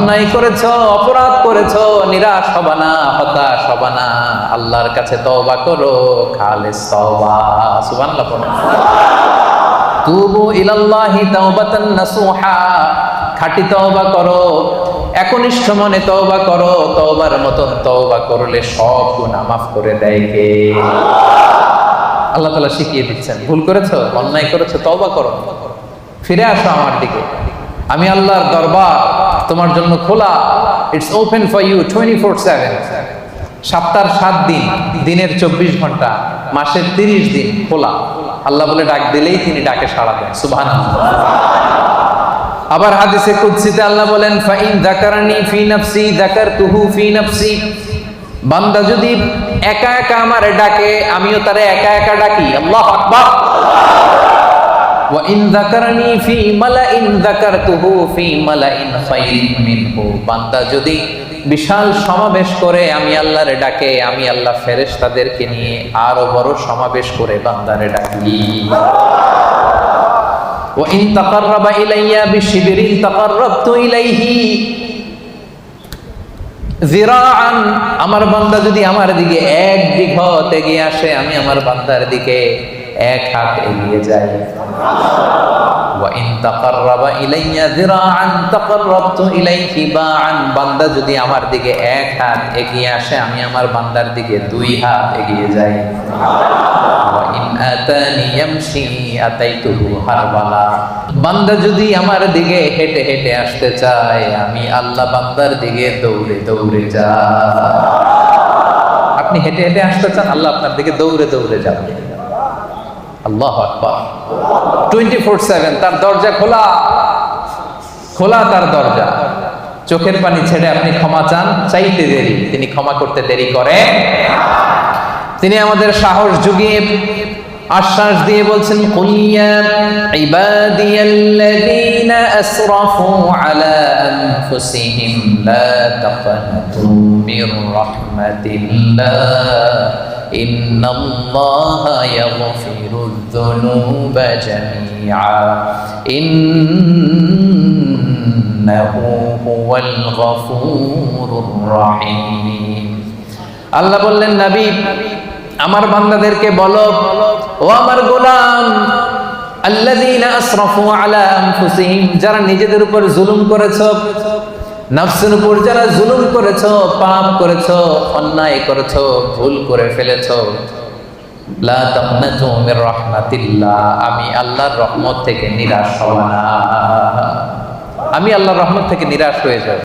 অন্যায় করেছো, অপরাধ করেছো, নিরাশ হবা না, হতাশ হবা না, আল্লাহর কাছে তওবা করো, খালিস তওবা। সুবহানাল্লাহ পড়ো। তুবু ইলাল্লাহি তাওবাতান নাসুহা, খাঁটি তওবা করো, একনিষ্ঠ মনে তওবা করো। তওবার মতন তওবা করলে সব গুনাহ মাফ করে দেয় কে? আল্লাহ তাআলা শিখিয়ে দিচ্ছেন। ভুল করেছো, অন্যায় করেছো, তওবা করো, ফিরে আসো আমার দিকে। আমি আল্লাহর দরবার তোমার জন্য খোলা। It's open for you 24/7। সপ্তাহের 7 দিন, দিনের 24 ঘন্টা, মাসের 30 দিন খোলা। আল্লাহ বলে ডাক দিলেই তিনি ডাকে সাড়া দেন। সুবহানাল্লাহ। আবার হাদিসে কুদসিতে আল্লাহ বলেন, ফাইন যাকারানি ফি নাফসি যাকারতুহু ফি নাফসি। বান্দা যদি একা একা আমারে ডাকে, আমিও তারে একা একা ডাকি। আল্লাহু আকবার। ওয়া ইন যাকারানি ফি মালাইন যাকারতুহু ফি মালাইন খায়রিন মিনহু। বান্দা যদি বিশাল সমাবেশ করে আমি আল্লাহরে ডাকে, আমি আল্লাহ ফেরেশতাদেরকে নিয়ে আরো বড় সমাবেশ করে বান্দারে ডাকি। ওয়া ইন তাকাররাবা ইলাইয়া বিশিবরিন তাকাররাবতু ইলাইহি যিরাআন। আমার বান্দা যদি আমার দিকে 1 বিঘত এগিয়ে আসে, আমি আমার বান্দার দিকে 1 হাত এগিয়ে যাই। ওয়া ইন তাকাররাবা ইলাইয়া যিরাআন তাকাররাবতু ইলাইহি বাআন। বান্দা যদি আমার দিকে 1 হাত এগিয়ে আসে, আমি আমার বান্দার দিকে 2 হাত এগিয়ে যাই। ওয়া ইন আতানি ইয়ামশি আতাইতুহু হারবালা। বান্দা যদি আমার দিকে হেঁটে হেঁটে আসতে চায়, আমি আল্লাহ বান্দার দিকে দৌড়ে দৌড়ে যাই। আপনি হেঁটে হেঁটে আসতে চান, আল্লাহ আপনার দিকে দৌড়ে দৌড়ে যাবে। আল্লাহু আকবার। 24/7 তার দরজা খোলা, খোলা তার দরজা। চোখের পানি ছেড়ে আপনি ক্ষমা চান, চাইতে দেরি, তিনি ক্ষমা করতে দেরি করে। তিনি আমাদের সাহস জুগিয়ে আশ্বাস দিয়ে বলছেন, কুল ইয়া ইবাদিয়াল্লাযীনা আসরাফু আলা আনফুসিহিম লা তাকনাতু মির রাহমাতিল্লাহ ইন্নাল্লাহা ইয়াগফিরুয যুনুবা জামিআ ইন্নাহু হুয়াল গফুরুর রহিম। আল্লাহ বললেন, নবী আমার বান্দাদেরকে বলো, ও আমার গোলাম, আল্লাযীনা আসরাফু আলা আনফুসিহিম, যারা নিজেদের উপর জুলুম করেছো, নফসের উপর যারা জুলুম করেছো, পাপ করেছো, অন্যায় করেছো, ভুল করে ফেলেছো, লা তাকনাতু মির রাহমাতিল্লাহ, আমি আল্লাহর রহমত থেকে নিরাশ হব না। আমি আল্লাহর রহমত থেকে নিরাশ হয়ে যাব।